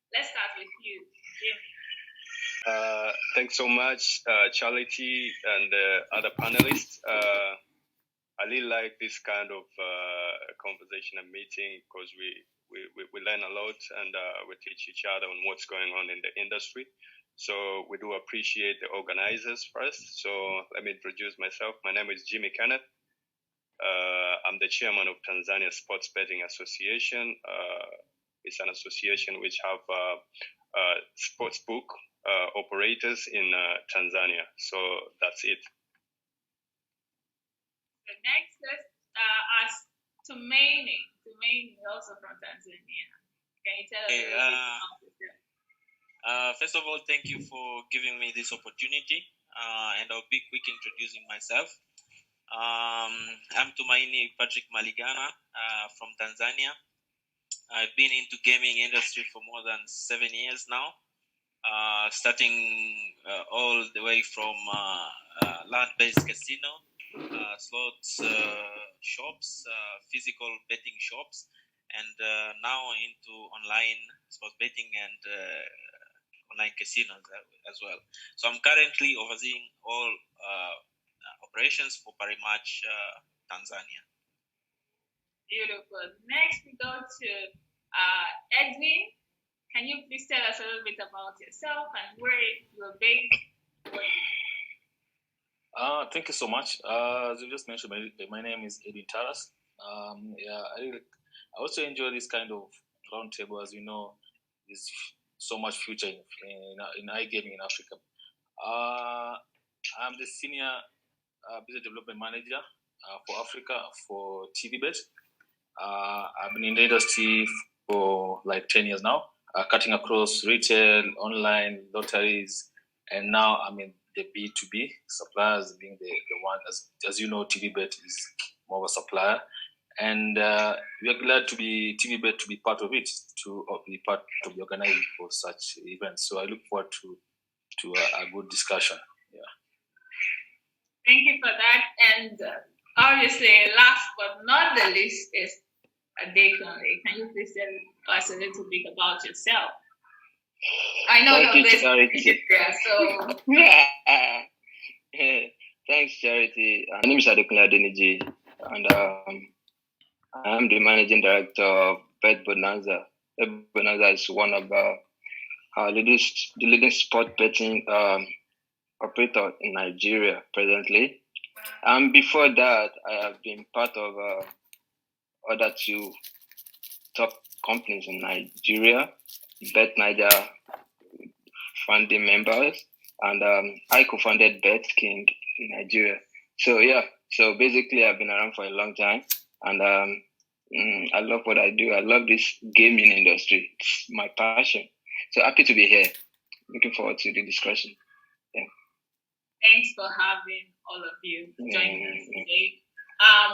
Let's start with you, Jim. Thanks so much, Charity and other panelists. I really like this kind of conversation and meeting because we learn a lot and we teach each other on what's going on in the industry. So we do appreciate the organizers first. So let me introduce myself. My name is Jimmy Kenneth. I'm the chairman of Tanzania Sports Betting Association. It's an association which have sportsbook operators in Tanzania. So that's it. So next, let's ask Tumaini. Tumaini is also from Tanzania. Can you tell us a little bit about yourself? First of all, thank you for giving me this opportunity, and I'll be quick introducing myself. I'm Tumaini Patrick Maligana from Tanzania. I've been into gaming industry for more than 7 years now, starting all the way from land-based casino, slots shops, physical betting shops, and now into online sports betting and online casinos as well. So I'm currently overseeing all operations for Parimatch, Tanzania. Beautiful. Next, we go to Edwin. Can you please tell us a little bit about yourself and where you're based? Thank you so much. As you just mentioned, my name is Edwin Tarus. I also enjoy this kind of roundtable. As you know, there's so much future in iGaming in Africa. I'm the senior business development manager for Africa for TVBET. I've been in the industry for like 10 years now, cutting across retail, online, lotteries, and now I'm in the B2B suppliers, being the one, as you know, TVBET is more of a supplier. And we are glad to be TVBET to be part of it, to be part of the organizing for such events. So I look forward to a good discussion. Yeah. Thank you for that. And obviously, last but not the least is Adekunle. Can you please tell us a little bit about yourself? I know you're based there, so thanks, Charity. My name is Adekunle Adeniji, and I'm the managing director of BetBonanza. BetBonanza is one of the leading sport betting operator in Nigeria presently. And before that, I have been part of other two top companies in Nigeria, Bet Niger founding members, and I co-founded Bet King in Nigeria. So basically I've been around for a long time, and I love what I do. I love this gaming industry. It's my passion. So happy to be here. Looking forward to the discussion. Yeah. Thanks for having all of you joining us today.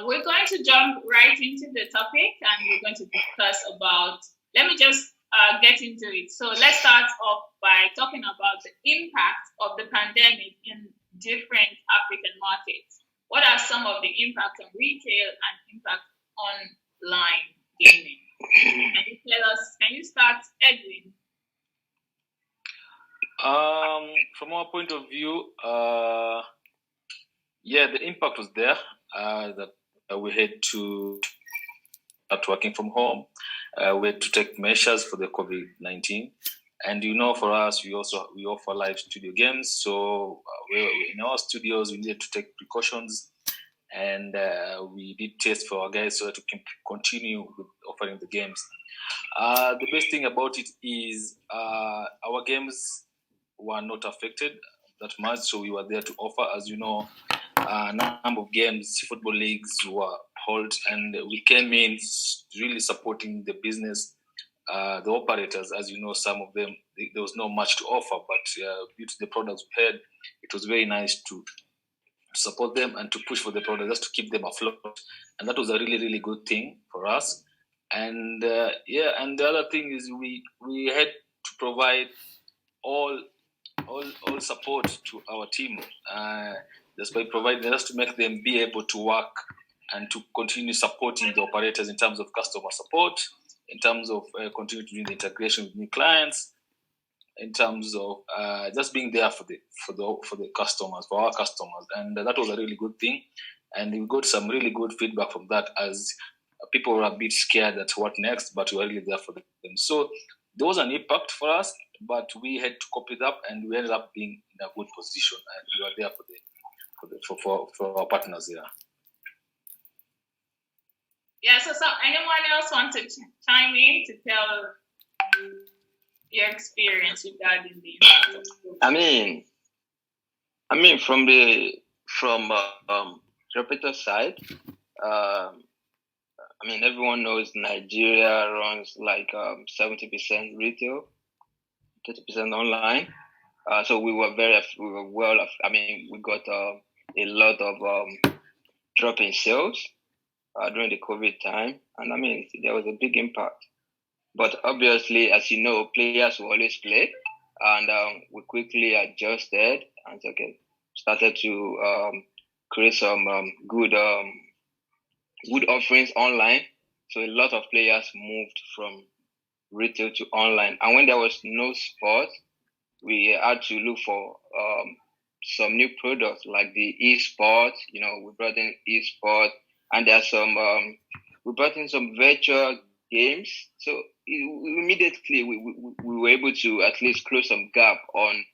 We're going to jump right into the topic, and we're going to discuss about, let me just get into it. So let's start off by talking about the impact of the pandemic in different African markets. What are some of the impacts on retail and impact on online gaming? Can you tell us, can you start, Edwin? From our point of view, the impact was there. That we had to start working from home. We had to take measures for the COVID-19, and for us, we offer live studio games. So in our studios, we needed to take precautions, and we did tests for our guys so that we can continue with offering the games. The best thing about it is our games were not affected that much, so we were there to offer. As you know, a number of games, football leagues were held, and we came in really supporting the business, the operators. As you know, some of them, there was not much to offer, but due to the products we had, it was very nice to support them and to push for the product, just to keep them afloat. And that was a really, really good thing for us. And and the other thing is we had to provide all support to our team, just by providing us to make them be able to work and to continue supporting the operators in terms of customer support, in terms of continuing to do the integration with new clients, in terms of just being there for the customers, for our customers, and that was a really good thing. And we got some really good feedback from that, as people were a bit scared at what next, but we were really there for them. So there was an impact for us, but we had to cope it up, and we ended up being in a good position, and we were there for our partners here. Yeah. So anyone else want to chime in to tell your experience regarding the impact? I mean, from the operator side, I mean, everyone knows Nigeria runs like 70% retail, 30% online. So we were well. I mean, we got a lot of drop in sales during the COVID time, and I mean, there was a big impact. But obviously, as you know, players will always play, and we quickly adjusted and started to create some good offerings online. So a lot of players moved from retail to online. And when there was no sport, we had to look for some new products like the e-sport. You know, we brought in e-sport, and there's some we brought in some virtual games. So immediately we were able to at least close some gap on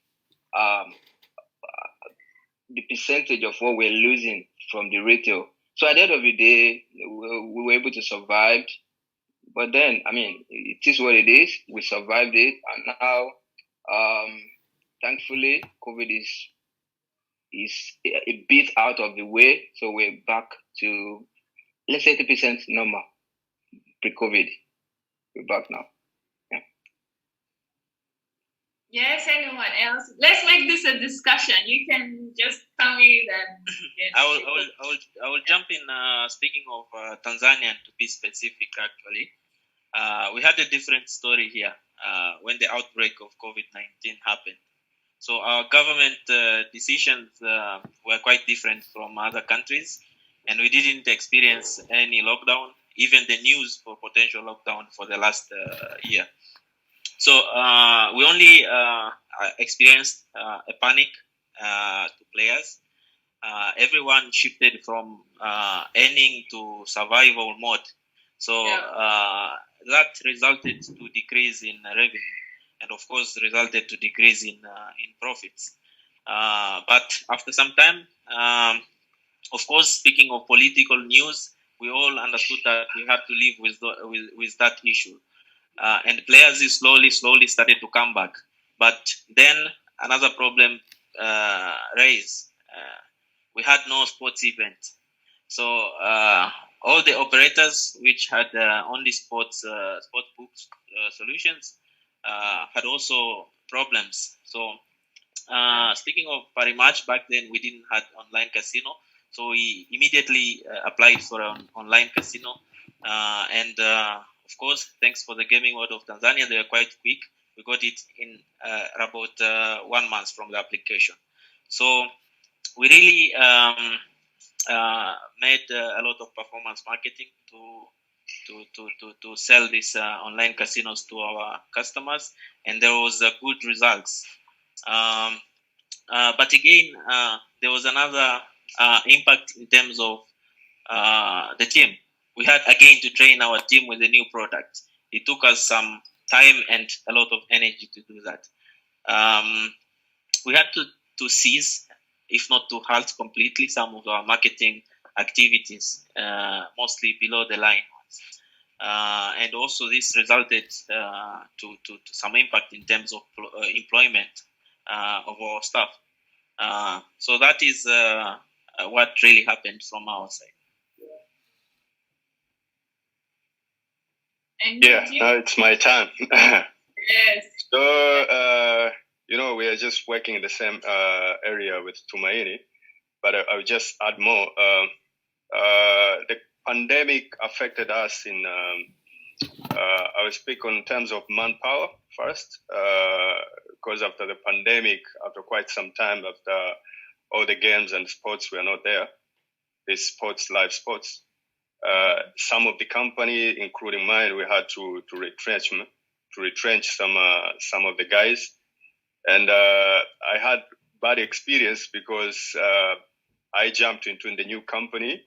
the percentage of what we're losing from the retail. So at the end of the day, we were able to survive. But then, I mean, it is what it is. We survived it, and now, thankfully, COVID is a bit out of the way. So we're back to, let's say, 80% normal pre-COVID. We're back now. Yes, anyone else? Let's make this a discussion. You can just tell me that. Yes. I will jump in. Speaking of Tanzania, to be specific, actually, we had a different story here when the outbreak of COVID-19 happened. So our government decisions were quite different from other countries, and we didn't experience any lockdown, even the news for potential lockdown for the last year. So we only experienced a panic to players. Everyone shifted from earning to survival mode. So that resulted to decrease in revenue, and of course resulted to decrease in profits. But after some time, of course, speaking of political news, we all understood that we had to live with that issue. And players slowly started to come back. But then another problem raised. We had no sports event. So all the operators which had only sports books solutions had also problems. So speaking of Parimatch, back then we didn't have online casino. So we immediately applied for an online casino. And of course, thanks for the Gaming World of Tanzania, they were quite quick. We got it in about 1 month from the application. So we really made a lot of performance marketing to sell these online casinos to our customers, and there was good results. But again, there was another impact in terms of the team. We had again to train our team with a new product. It took us some time and a lot of energy to do that. We had to cease, if not to halt completely, some of our marketing activities, mostly below the line ones. And also this resulted to some impact in terms of employment of our staff. So that is what really happened from our side. Yeah, now it's my time. Yes. So, we are just working in the same area with Tumaini, but I'll just add more. The pandemic affected us in, I will speak in terms of manpower first, because after the pandemic, after quite some time, after all the games and sports were not there, these live sports, Some of the company, including mine, we had to retrench some of the guys, and I had bad experience because I jumped into the new company,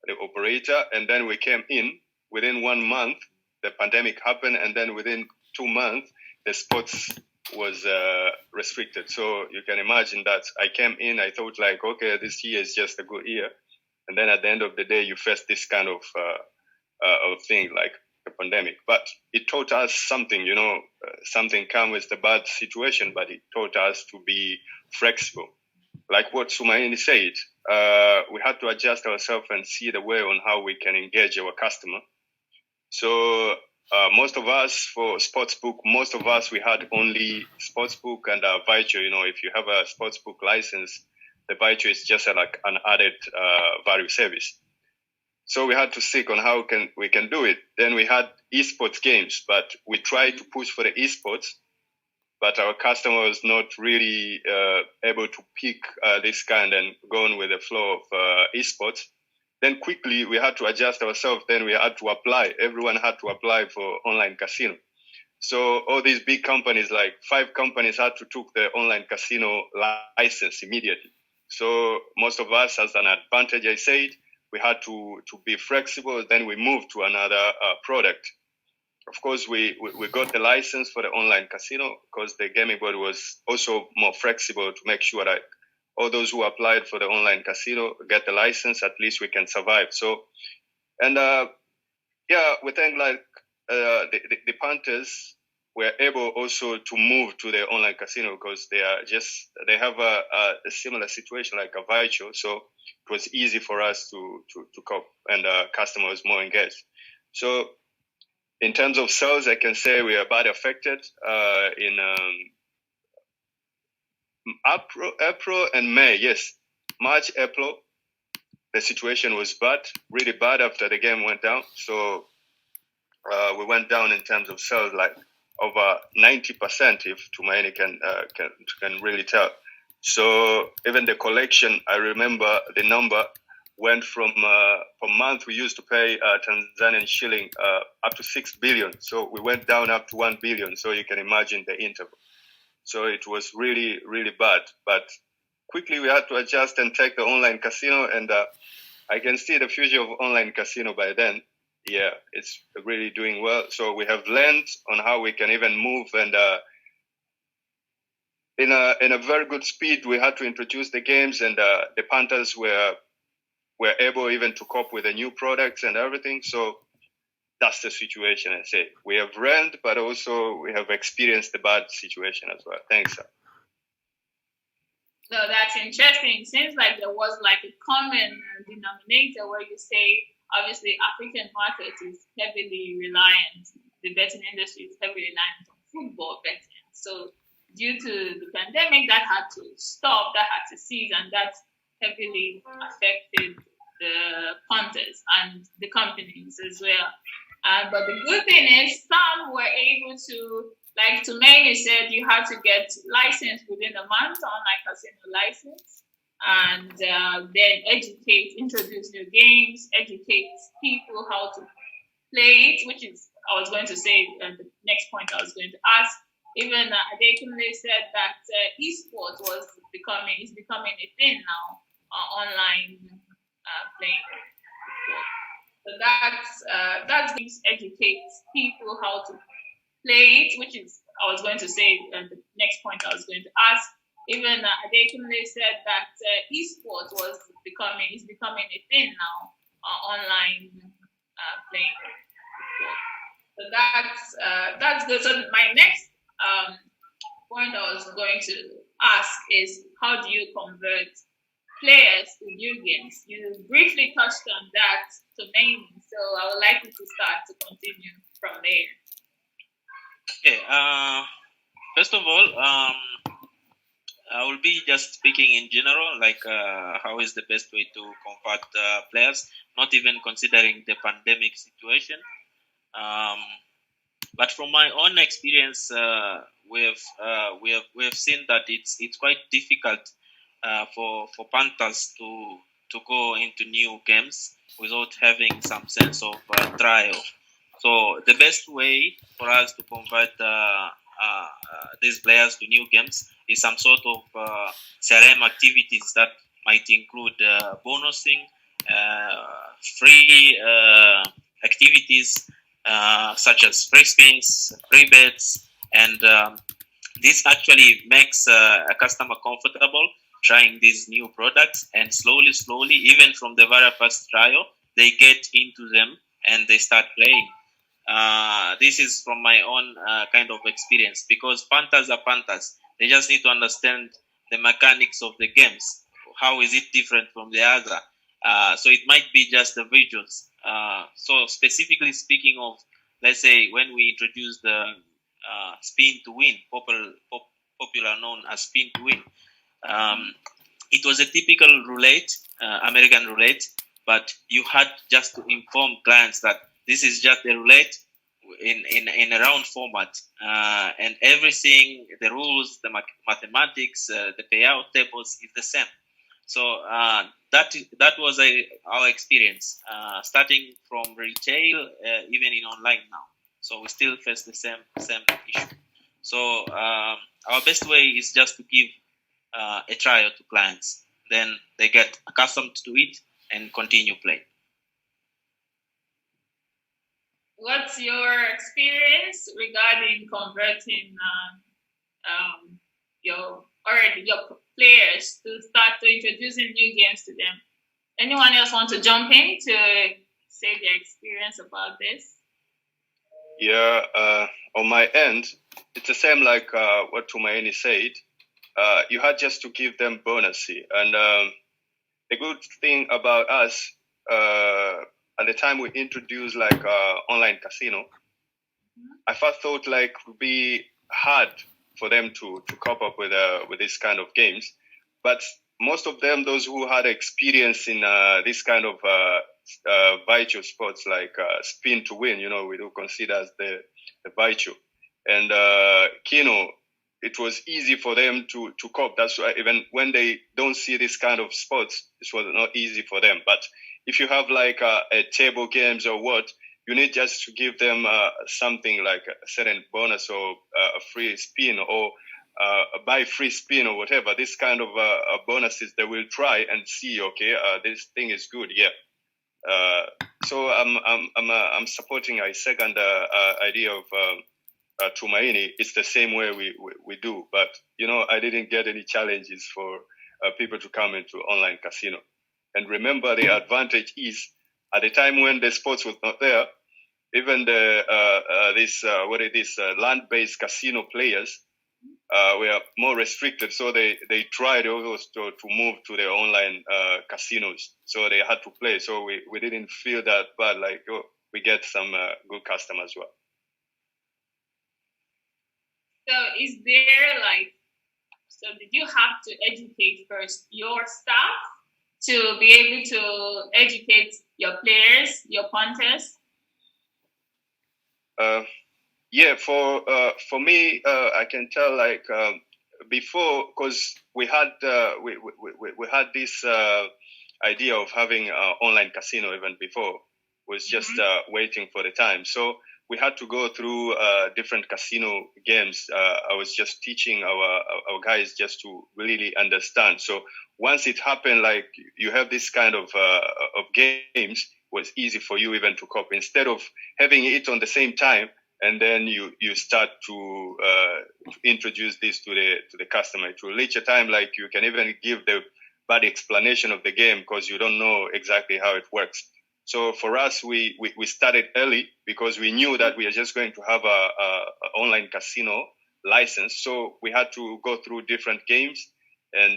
the operator, and then we came in within 1 month. The pandemic happened, and then within 2 months, the sports was restricted. So you can imagine that I came in, I thought like, okay, this year is just a good year. And then at the end of the day, you face this kind of thing like a pandemic. But it taught us something, something come with the bad situation, but it taught us to be flexible. Like what Tumaini said, we had to adjust ourselves and see the way on how we can engage our customer. So most of us for sportsbook, we had only sportsbook and virtual. If you have a sportsbook license, the virtual is just like an added value service. So we had to seek on how we can do it. Then we had esports games, but we tried to push for the esports, but our customer was not really able to pick this kind and go on with the flow of esports. Then quickly we had to adjust ourselves. Then we had to apply. Everyone had to apply for online casino. So all these big companies, like 5 companies, had to take the online casino license immediately. So most of us, as an advantage, I said, we had to be flexible. Then we moved to another product. Of course, we got the license for the online casino because the gaming board was also more flexible to make sure that all those who applied for the online casino get the license. At least we can survive. So, and we think like the Panthers were able also to move to the online casino because they have a similar situation like a virtual. So it was easy for us to cope, and customers more engaged. So in terms of sales, I can say we are bad affected in April and May. Yes, March, April, the situation was bad, really bad after the game went down. So we went down in terms of sales, like over 90%, if Tumaini can really tell. So even the collection, I remember the number went from per month we used to pay Tanzanian shilling up to 6 billion. So we went down up to 1 billion. So you can imagine the interval. So it was really, really bad. But quickly we had to adjust and take the online casino. And I can see the future of online casino by then. Yeah, it's really doing well. So we have learned on how we can even move. And in a very good speed, we had to introduce the games. And the Panthers were able even to cope with the new products and everything. So that's the situation, I say. We have learned, but also we have experienced the bad situation as well. Thanks, sir. So that's interesting. It seems like there was like a common denominator where you say, obviously, African market is heavily reliant, the betting industry is heavily reliant on football betting. So due to the pandemic, that had to stop, that had to cease, and that heavily affected the punters and the companies as well. But the good thing is some were able to, like Tumaini said, you had to get licensed within a month, online casino license, and then introduce new games, educate people how to play it, which is, I was going to say, the next point I was going to ask. Even Adekunle said that esports is becoming a thing now, online playing. So that's educates people how to play it, which is, I was going to say, the next point I was going to ask. Even Adekunle said that esports is becoming a thing now, online playing. So that's good. So my next point I was going to ask is, how do you convert players to new games? You briefly touched on that, Tumaini, so I would like you to start to continue from there. Okay. First of all, I will be just speaking in general, like how is the best way to convert players, not even considering the pandemic situation. But from my own experience, we have seen that it's quite difficult for Panthers to go into new games without having some sense of trial. So the best way for us to convert these players to new games is some sort of CRM activities that might include bonusing, free activities such as free spins, free bets, and this actually makes a customer comfortable trying these new products, and slowly, even from the very first trial, they get into them and they start playing. This is from my own kind of experience, because punters are punters. They just need to understand the mechanics of the games. How is it different from the other? So it might be just the visuals. So specifically speaking of, let's say, when we introduced the spin to win, popular known as spin to win, it was a typical roulette, American roulette, but you had just to inform clients that this is just a roulette in a round format, and everything, the rules, the mathematics, the payout tables is the same. So that was our experience, starting from retail, even in online now. So we still face the same issue. So our best way is just to give a trial to clients. Then they get accustomed to it and continue playing. What's your experience regarding converting your players to start to introducing new games to them? Anyone else want to jump in to say their experience about this? Yeah, on my end, it's the same like what Tumaini said. You had just to give them bonusy. And the good thing about us, at the time we introduced like online casino, I first thought like it would be hard for them to cope up with this kind of games. But most of them, those who had experience in this kind of virtual sports like spin to win, we do consider as the virtual. And Kino, it was easy for them to cope. That's why even when they don't see this kind of sports, it was not easy for them. But if you have like a table games or what, you need just to give them something like a certain bonus or a free spin or buy free spin or whatever. This kind of bonuses they will try and see. Okay, this thing is good. Yeah. So I'm supporting. I second the idea of Tumaini. It's the same way we do, but I didn't get any challenges for people to come into online casino. And remember, the advantage is at the time when the sports was not there, even the land-based casino players were more restricted, so they tried also to move to their online casinos, so they had to play. So we didn't feel that bad, like we get some good customers as well. So is there did you have to educate first your staff to be able to educate your players, your punters? Yeah, for me, I can tell like before, because we had this idea of having online casino even before, was just waiting for the time. So we had to go through different casino games. I was just teaching our guys just to really understand. So once it happened, like you have this kind of games, was easy for you even to cope, instead of having it on the same time. And then you start to introduce this to the customer. To reach a time like you can even give the bad explanation of the game because you don't know exactly how it works. So for us, we started early because we knew that we are just going to have a online casino license. So we had to go through different games. And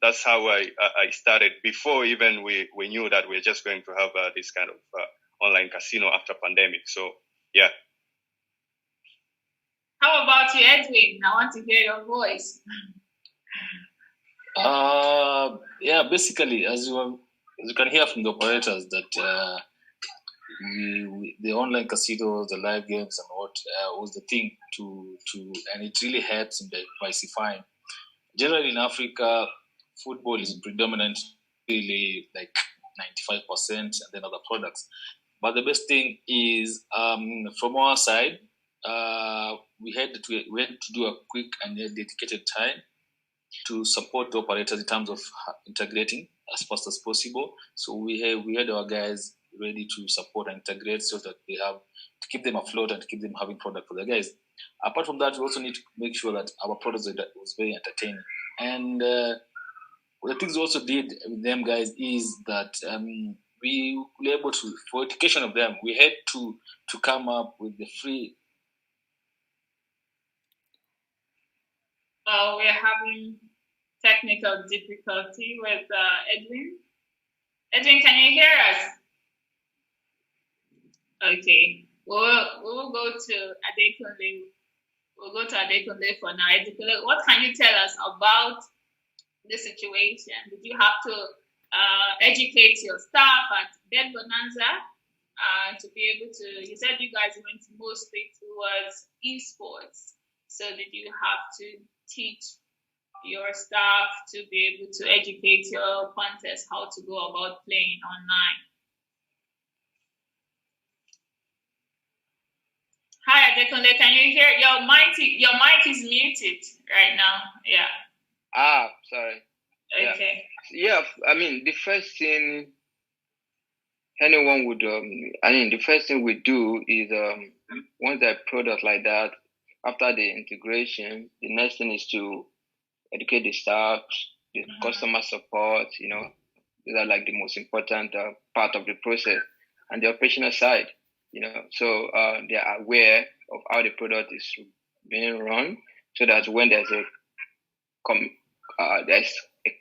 that's how I started before even we knew that we're just going to have this kind of online casino after pandemic. So yeah. How about you, Edwin? I want to hear your voice. Basically, as you can hear from the operators, that the online casino, the live games, and what was the thing to and it really helps in diversifying. Generally, in Africa, football is predominant really like 95%, and then other products. But the best thing is, from our side, we had to do a quick and dedicated time to support the operators in terms of integrating as fast as possible. So we had our guys ready to support and integrate so that they have to keep them afloat and to keep them having product for their guys. Apart from that, we also need to make sure that our products was very entertaining. And the things we also did with them guys is that we were able to, for education of them, we had to come up with the free. We're having technical difficulty with Edwin. Edwin, can you hear us? Okay, we'll go to Adekunle. We'll go to Adekunle for now. Adekunle, what can you tell us about the situation? Did you have to educate your staff at BetBonanza to be able to? You said you guys went mostly towards esports. So did you have to teach your staff to be able to educate your punters how to go about playing online? Hi, Adekunle, can you hear? Your mic is muted right now. Yeah. Sorry. Okay. Yeah, I mean, the first thing anyone would, the first thing we do is once a product like that, after the integration, the next thing is to educate the staff, the customer support. These are like the most important part of the process, and the operational side. So they are aware of how the product is being run, so that when there's a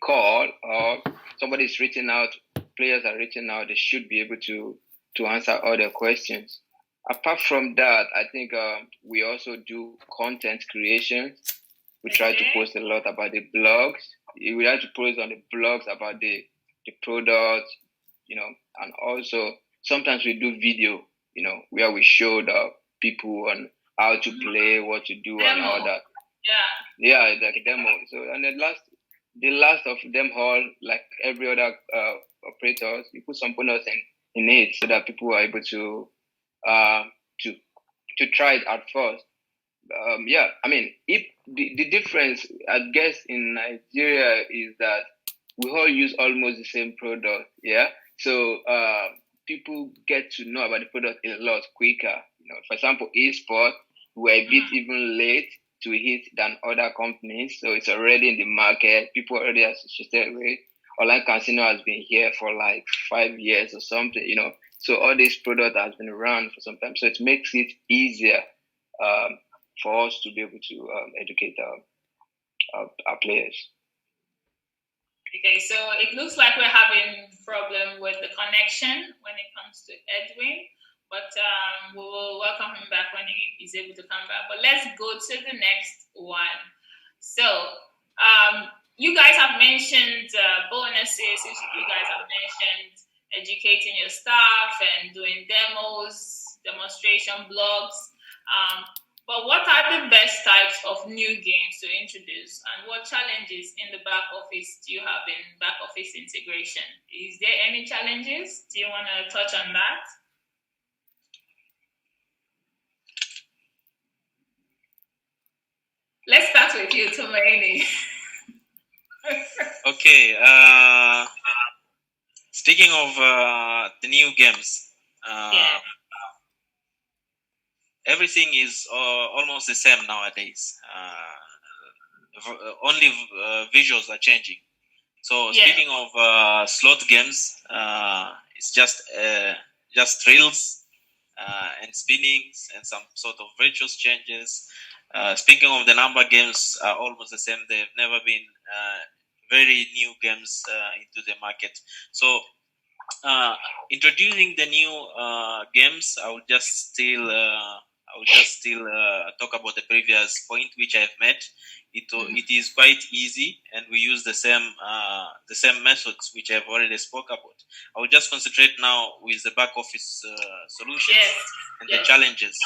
call or somebody is reaching out, players are reaching out, they should be able to answer all their questions. Apart from that, I think we also do content creation. We try to post a lot about the blogs. We like to post on the blogs about the product, and also sometimes we do video, where we show the people on how to play, what to do, and all that. Yeah, like a demo. So, and the last of them all, like every other operators, you put some bonus in it so that people are able to try it at first. I mean, if the difference, I guess, in Nigeria is that we all use almost the same product. Yeah, so people get to know about the product a lot quicker. For example, eSport, we're a bit even late to hit than other companies, so it's already in the market. People already associated with. Online casino has been here for like 5 years or something. So all this product has been around for some time, so it makes it easier for us to be able to educate our players. Okay, so it looks like we're having problem with the connection when it comes to Edwin, but we will welcome him back when he is able to come back. But let's go to the next one. So you guys have mentioned bonuses. You guys have mentioned educating your staff and doing demos, demonstration blogs. But what are the best types of new games to introduce, and what challenges in the back office do you have in back office integration? Is there any challenges? Do you want to touch on that? Let's start with you, Tumaini. Okay. Speaking of the new games, everything is almost the same nowadays. Only visuals are changing. So speaking of slot games, it's just thrills and spinnings and some sort of virtuous changes. Speaking of the number games, are almost the same. They've never been very new games into the market. So introducing the new games, I will just still talk about the previous point which I've made. It is quite easy, and we use the same methods which I've already spoke about. I will just concentrate now with the back office solutions and the challenges.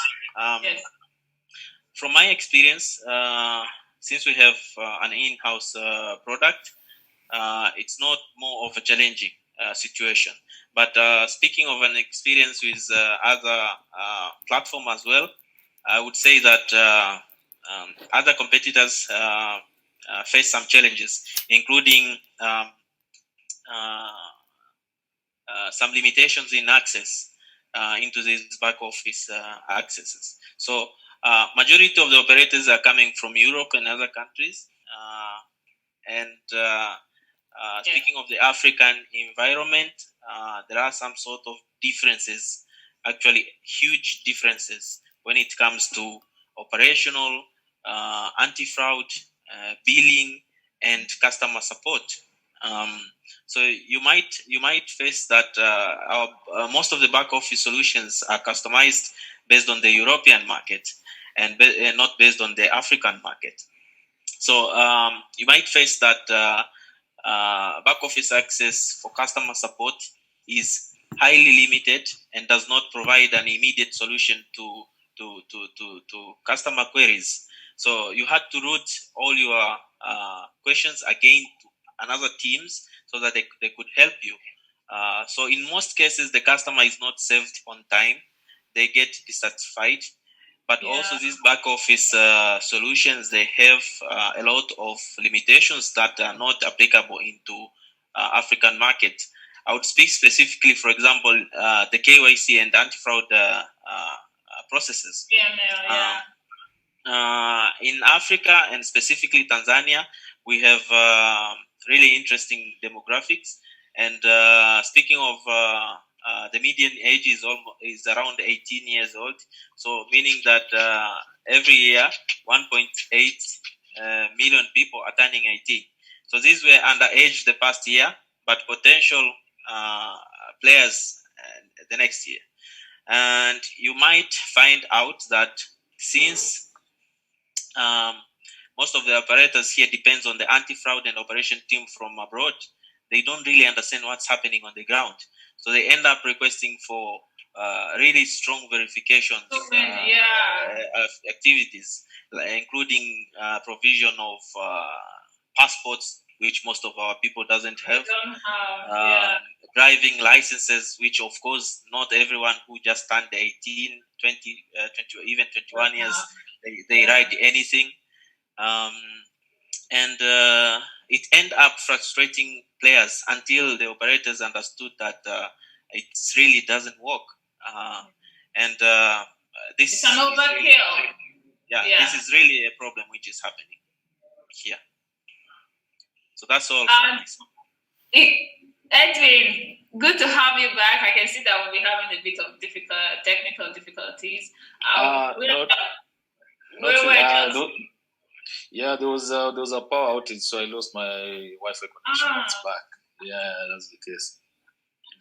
From my experience, since we have an in-house product, it's not more of a challenging situation. But speaking of an experience with other platform as well, I would say that other competitors face some challenges, including some limitations in access into these back office accesses. So majority of the operators are coming from Europe and other countries. Speaking of the African environment, there are some sort of differences, actually huge differences when it comes to operational, anti-fraud, billing, and customer support. So you might face that most of the back office solutions are customized based on the European market and not based on the African market. So you might face that back office access for customer support is highly limited and does not provide an immediate solution to customer queries. So you had to route all your questions again to another teams so that they could help you. So in most cases, the customer is not served on time. They get dissatisfied. But also these back office solutions, they have a lot of limitations that are not applicable into African market. I would speak specifically, for example, the KYC and anti-fraud processes. In Africa and specifically Tanzania, we have really interesting demographics. And speaking of the median age is around 18 years old. So meaning that every year 1.8 million people are turning 18. So these were underage the past year, but potential players the next year. And you might find out that since most of the operators here depends on the anti-fraud and operation team from abroad, they don't really understand what's happening on the ground. So they end up requesting for really strong verifications activities, including provision of passports, which most of our people doesn't have. Driving licenses, which of course not everyone who just turned 18, 20, 20 even 21 years, they ride anything. And it ended up frustrating players until the operators understood that it really doesn't work. This it's an overkill. This is really a problem which is happening here. So that's all. Edwin, good to have you back. I can see that we'll be having a bit of technical difficulties. There was a power outage, so I lost my Wi-Fi connection. It's back. Yeah, that's the case.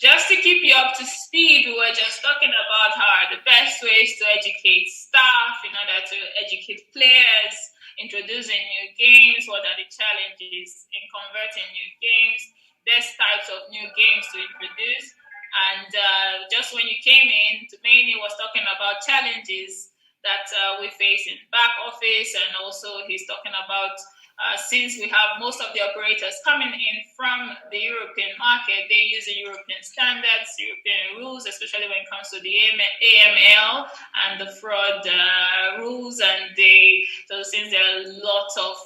Just to keep you up to speed, we were just talking about how the best ways to educate staff in order to educate players, introducing new games, what are the challenges in converting new games, best types of new games to introduce. And just when you came in, Tumaini was talking about challenges that we face in back office, and also he's talking about since we have most of the operators coming in from the European market, they use the European standards, European rules, especially when it comes to the AML and the fraud rules. And so since there are lots of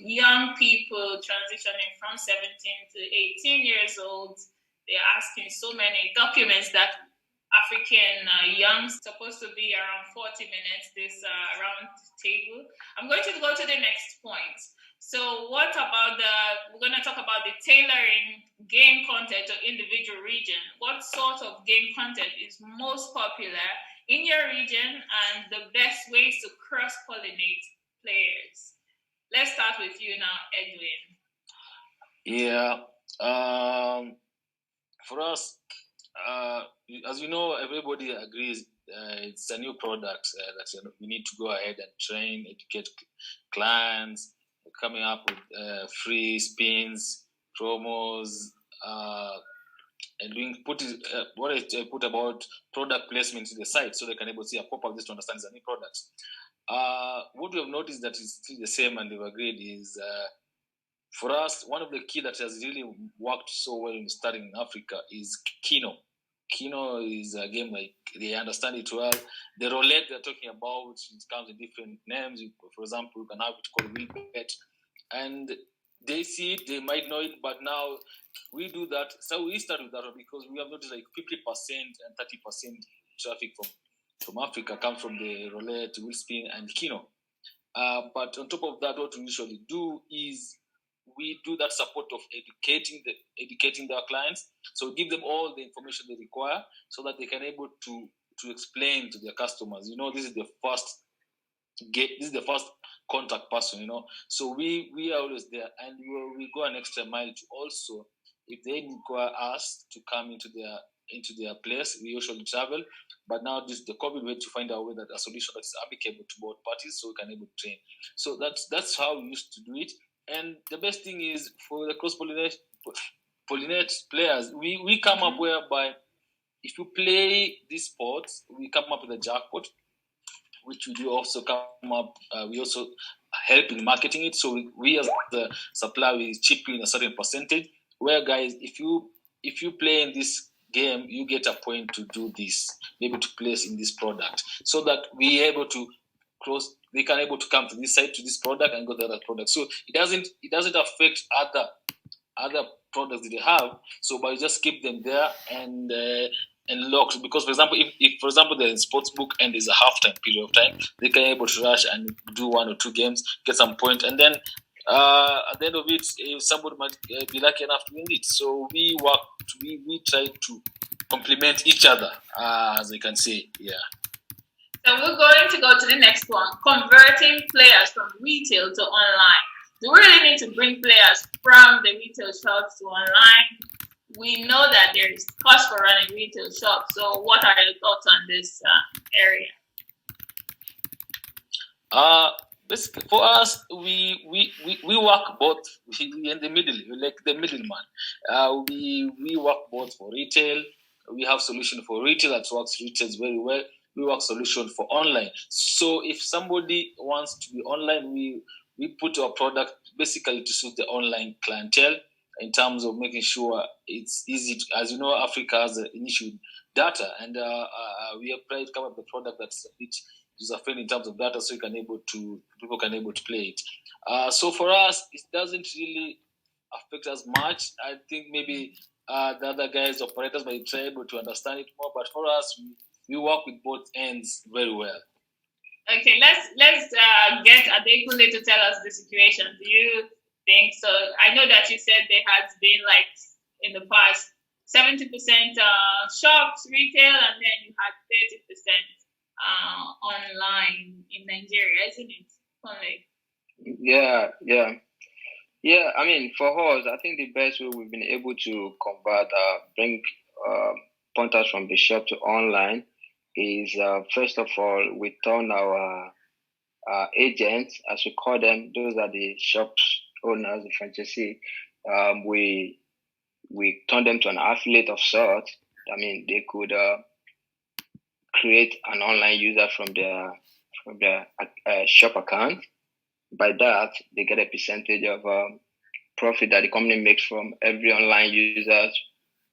young people transitioning from 17 to 18 years old, they're asking so many documents that African youngs supposed to be around 40 minutes, this round table. I'm going to go to the next point. So what about we're going to talk about the tailoring game content to individual region. What sort of game content is most popular in your region and the best ways to cross-pollinate players? Let's start with you now, Edwin. Yeah. For us, as you know, everybody agrees it's a new product that we need to go ahead and train, educate clients, coming up with free spins, promos, and what I put about product placement to the site so they can able to see a pop-up this to understand it's a new product. What we have noticed that is still the same and they've agreed is for us, one of the key that has really worked so well in starting in Africa is Keno. Keno is a game like they understand it well. The roulette they're talking about, it comes in different names. For example, you can have it called WeBet, and they see it, they might know it, but now we do that. So we start with that one because we have noticed like 50% and 30% traffic from Africa come from the roulette, wheel spin, and Keno. But on top of that, what we usually do is we do that support of educating their clients. So give them all the information they require so that they can able to explain to their customers. This is the first contact person. So we are always there, and we go an extra mile to also, if they require us to come into their place, we usually travel. But now this is the COVID way to find out whether a solution that is applicable to both parties, so we can able to train. So that's how we used to do it. And the best thing is for the cross-pollinate players, we come up whereby if you play these sports, we come up with a jackpot, which we do also come up. We also help in marketing it. So we as the supplier, we chip in a certain percentage. Where guys, if you play in this game, you get a point to do this, maybe to place in this product, so that we able to cross. They can able to come to this side, to this product, and go to the other product. So it doesn't affect other products that they have. So but you just keep them there and locked. Because for example, if for example they're in sportsbook and there's a halftime period of time, they can able to rush and do 1 or 2 games, get some point, and then at the end of it, somebody might be lucky enough to win it. So we try to complement each other, as I can say. Yeah. So we're going to go to the next one: converting players from retail to online. Do we really need to bring players from the retail shops to online? We know that there is cost for running retail shops. So what are your thoughts on this area? Basically, for us, we work both. We in the middle, like the middleman. We work both for retail. We have solution for retail that works retail very well. We work solution for online. So if somebody wants to be online, we put our product basically to suit the online clientele in terms of making sure it's easy. As you know, Africa has an issue with data, and we have tried to come up with a product that's a bit user-friendly in terms of data, so people can able to play it. So for us, it doesn't really affect us much. I think maybe the other guys, operators, might try able to understand it more. But for us, we work with both ends very well. Okay, let's get Adekunle to tell us the situation. Do you think so? I know that you said there has been, like, in the past 70% shops, retail, and then you had 30% online in Nigeria, isn't it? Yeah. I mean, for us, I think the best way we've been able to convert, bring punters from the shop to online is, first of all, we turn our agents, as we call them, those are the shops owners, the franchisee. We turn them to an affiliate of sorts. I mean, they could create an online user from their shop account. By that, they get a percentage of profit that the company makes from every online user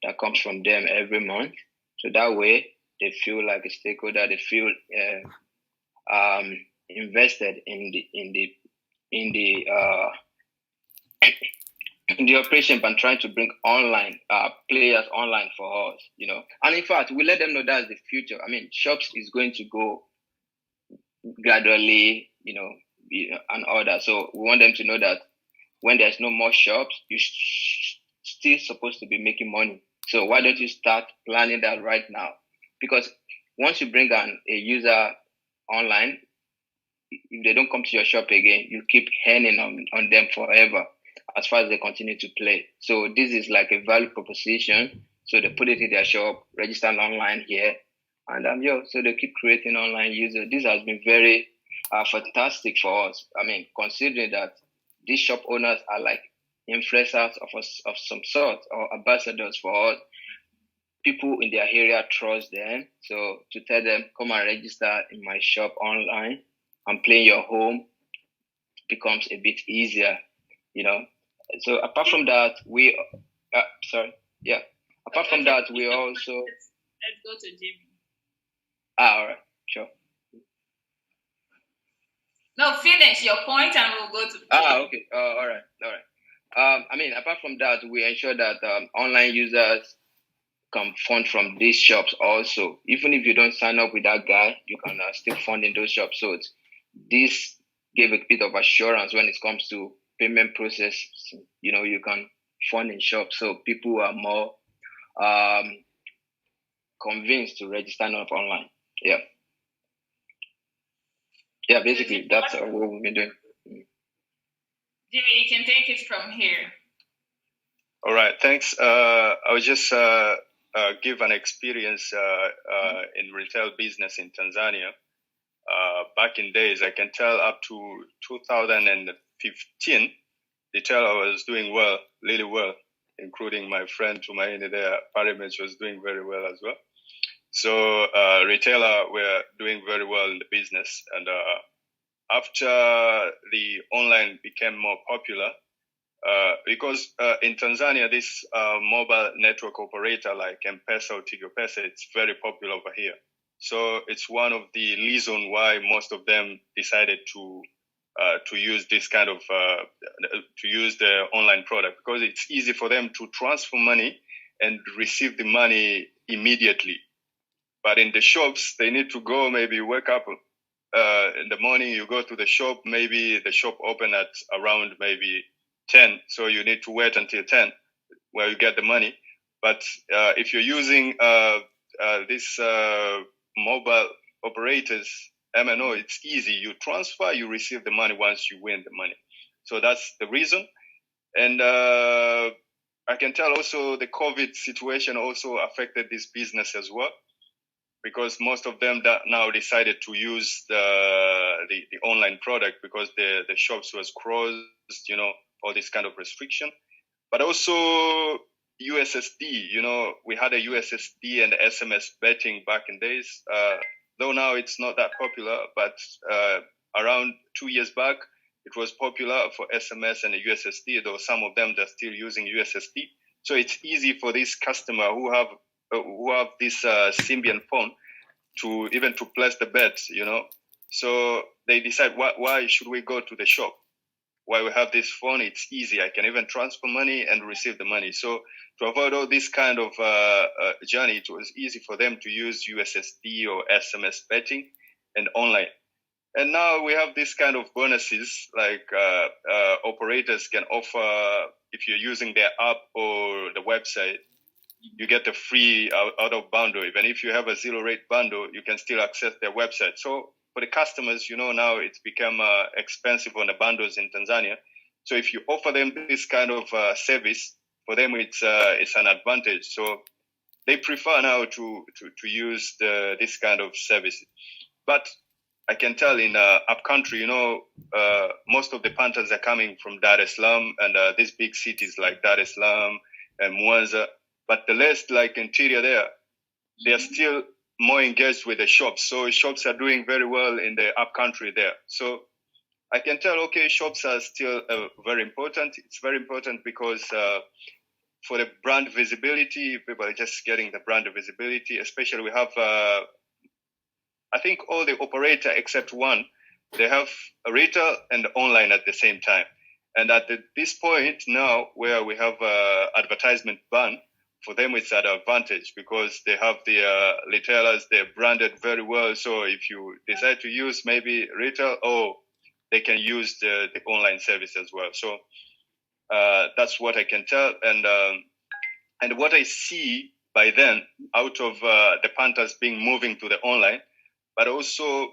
that comes from them every month. So that way, they feel like a stakeholder. They feel invested in the operation, but trying to bring online players online for us, And in fact, we let them know that's the future. I mean, shops is going to go gradually, and all that. So we want them to know that when there's no more shops, you're still supposed to be making money. So why don't you start planning that right now? Because once you bring a user online, if they don't come to your shop again, you keep earning on them forever as far as they continue to play. So this is like a value proposition. So they put it in their shop, register online here, and so they keep creating online users. This has been very fantastic for us. I mean, considering that these shop owners are like influencers of some sort, or ambassadors for us. People in their area trust them. So to tell them, come and register in my shop online and play in your home becomes a bit easier, So apart from that, we apart from that, we also let's go to Jimmy. All right, sure. No, finish your point and we'll go to Jimmy. Okay. All right. I mean, apart from that, we ensure that online users can fund from these shops also. Even if you don't sign up with that guy, you can still fund in those shops. So this gave a bit of assurance when it comes to payment process. You can fund in shops, so people are more convinced to register up online. Yeah. Basically, that's what we've been doing. Jimmy, you can take it from here. All right, thanks. I'll just give an experience in retail business in Tanzania. Back in days, I can tell up to 2015, retail was doing well, really well, including my friend Tumaini there. Parimatch was doing very well as well. So retailer were doing very well in the business. And after the online became more popular, because in Tanzania, this mobile network operator like M-Pesa or Tigo Pesa, it's very popular over here. So it's one of the reasons why most of them decided to use this kind of to use the online product, because it's easy for them to transfer money and receive the money immediately. But in the shops, they need to go, maybe wake up in the morning, you go to the shop, maybe the shop open at around maybe 10, so you need to wait until 10 where you get the money. But if you're using this mobile operators, MNO, it's easy. You transfer, you receive the money once you win the money. So that's the reason. And I can tell also the COVID situation also affected this business as well, because most of them that now decided to use the online product because the shops was closed, all this kind of restriction. But also USSD, we had a USSD and SMS betting back in days, though now it's not that popular, but around 2 years back, it was popular for SMS and USSD, though some of them are still using USSD. So it's easy for this customer who have this Symbian phone to place the bets, So they decide, why should we go to the shop? Why we have this phone, it's easy. I can even transfer money and receive the money. So to avoid all this kind of journey, it was easy for them to use USSD or SMS betting and online. And now we have this kind of bonuses, like operators can offer, if you're using their app or the website, you get a free out of bundle. Even if you have a zero rate bundle, you can still access their website. So for the customers, now it's become expensive on the bundles in Tanzania. So if you offer them this kind of service, for them it's an advantage. So they prefer now to use this kind of service. But I can tell in upcountry, most of the punters are coming from Dar es Salaam and these big cities like Dar es Salaam and Mwanza. But the rest, like interior there, they are still more engaged with the shops. So shops are doing very well in the upcountry there. So I can tell, okay, shops are still very important. It's very important because for the brand visibility, people are just getting the brand visibility. Especially we have, I think all the operator except one, they have a retail and online at the same time. And at this point now where we have advertisement ban, for them it's an advantage because they have the retailers, they're branded very well. So if you decide to use maybe retail, they can use the online service as well. So that's what I can tell. And what I see by then out of the punters being moving to the online, but also,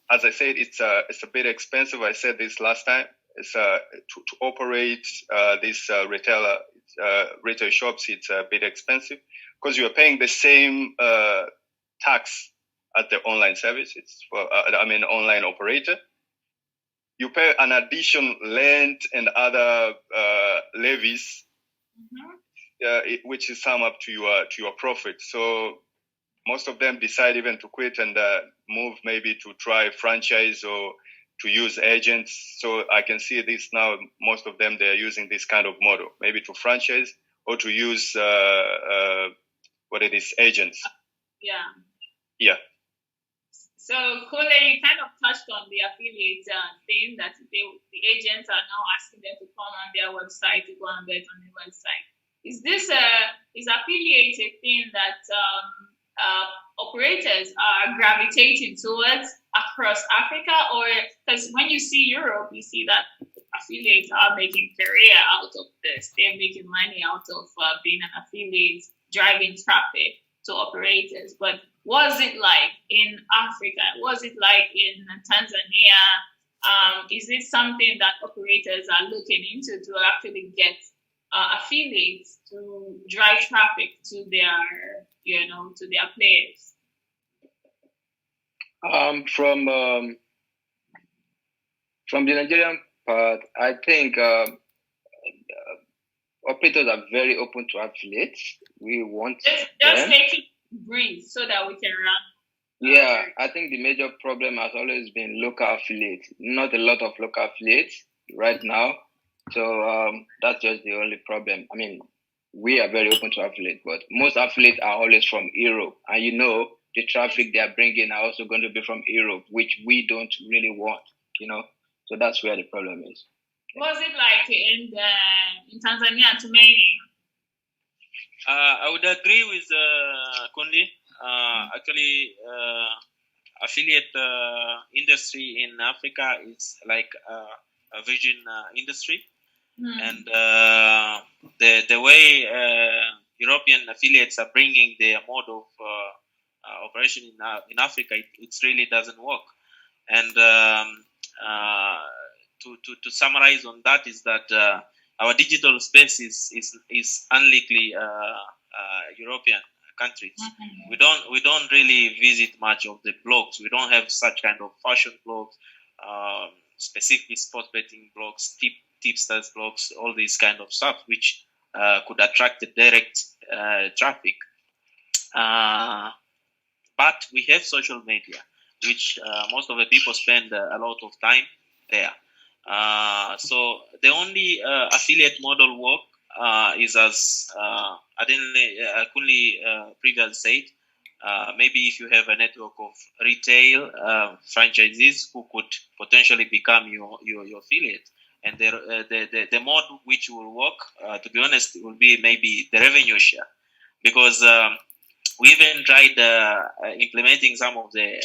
as I said, it's a bit expensive. I said this last time. It's to operate this retail shops. It's a bit expensive because you are paying the same tax at the online service. It's for online operator. You pay an additional rent and other levies, which is sum up to your profit. So most of them decide even to quit and move maybe to try franchise or to use agents. So I can see this now. Most of them, they're using this kind of model, maybe to franchise or to use agents. Yeah. So, Kule, you kind of touched on the affiliate thing that the agents are now asking them to come on their website to go and bet on the website. Is this is affiliate a thing that operators are gravitating towards across Africa, or because when you see Europe, you see that affiliates are making career out of this. They're making money out of being an affiliate, driving traffic to operators. But was it like in Africa? Was it like in Tanzania? Is it something that operators are looking into to actually get affiliates to drive traffic to their, to their players? From the Nigerian part, I think operators are very open to affiliates. We want just make it breathe so that we can run. Yeah, I think the major problem has always been local affiliates. Not a lot of local affiliates right now. So that's just the only problem. I mean, we are very open to affiliates, but most affiliates are always from Europe. And the traffic they are bringing are also going to be from Europe, which we don't really want, So that's where the problem is. Was it like in Tanzania, Tumaini? I would agree with Kundi. Actually, affiliate industry in Africa is like a virgin industry, and the way European affiliates are bringing their mode of operation in Africa, it really doesn't work. And to summarize on that is that our digital space is unlikely European countries. We don't really visit much of the blogs. We don't have such kind of fashion blogs, specific sports betting blogs, tipsters blogs, all these kind of stuff which could attract the direct traffic. But we have social media, which most of the people spend a lot of time there. So the only affiliate model work is as Adekunle previously said. Maybe if you have a network of retail franchisees who could potentially become your affiliate, and the mode which will work, to be honest, will be maybe the revenue share, because we even tried implementing some of the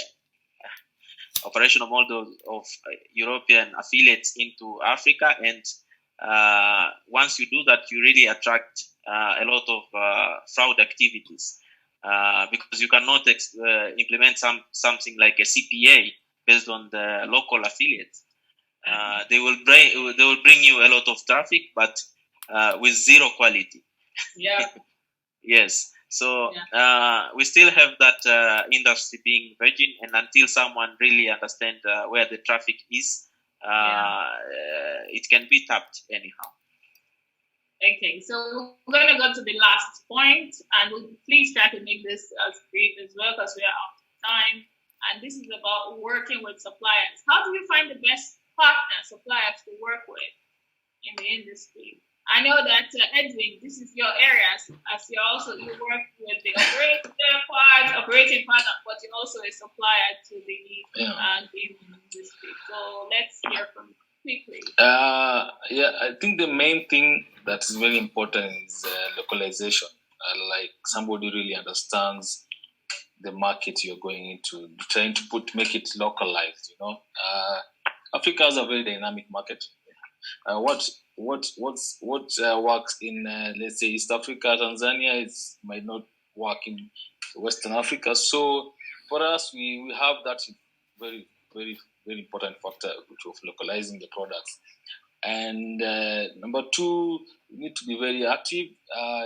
operational models of European affiliates into Africa, and once you do that, you really attract a lot of fraud activities, because you cannot implement something like a CPA based on the local affiliates. They will bring you a lot of traffic, but with zero quality. Yeah. Yes. So we still have that industry being virgin, and until someone really understands where the traffic is, it can be tapped anyhow. Okay, so we're going to go to the last point, and we'll please try to make this as brief as well because we are out of time. And this is about working with suppliers. How do you find the best suppliers to work with in the industry? I know that Edwin, this is your area, as you work with the operating partner, but you're also a supplier to the gaming industry. So let's hear from you quickly. I think the main thing that is very important is localization. Like somebody really understands the market you're going into, trying to make it localized. Africa is a very dynamic market. What works in let's say East Africa, Tanzania, might not work in Western Africa. So for us, we have that very, very, very important factor of localizing the products. And number two, we need to be very active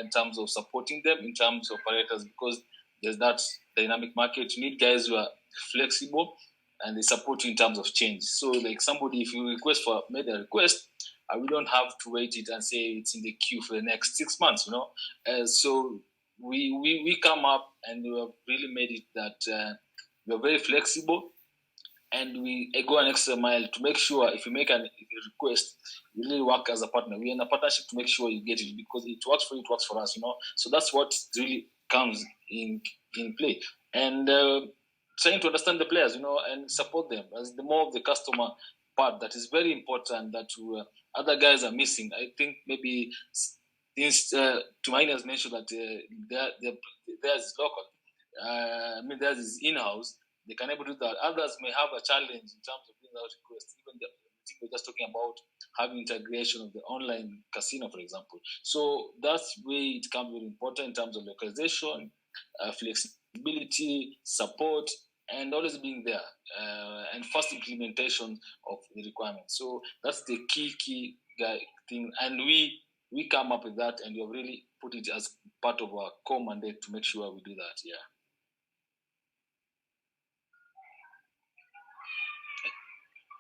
in terms of supporting them, in terms of operators, because there's that dynamic market. You need guys who are flexible and they support you in terms of change. So like somebody, if you made a request, we don't have to wait it and say it's in the queue for the next 6 months, So we come up and we have really made it that we're very flexible, and we go an extra mile to make sure if you make a request, you really work as a partner. We're in a partnership to make sure you get it, because it works for you, it works for us, So that's what really comes in play. And trying to understand the players, and support them. As the more of the customer part, that is very important, that other guys are missing. I think maybe since Tumaini has mentioned that theirs is local. Theirs is in-house. They can able to do that. Others may have a challenge in terms of doing that request. Even I think we're just talking about having integration of the online casino, for example. So that's where it becomes very important in terms of localization, flexibility, support, and always being there, and fast implementation of the requirements. So that's the key thing, and we come up with that, and we have really put it as part of our core mandate to make sure we do that. Yeah.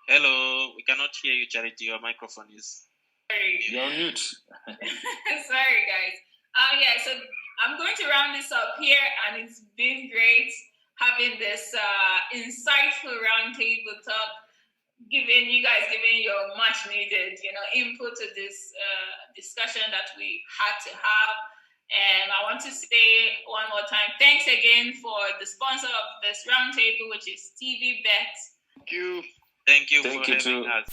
Hello, we cannot hear you, Charity. Your microphone is. You're on mute. Sorry, guys. Yeah, so I'm going to round this up here, and it's been great having this insightful roundtable talk, giving your much needed, input to this discussion that we had to have. And I want to say one more time, thanks again for the sponsor of this roundtable, which is TVBET. Thank you. Thank you for having us.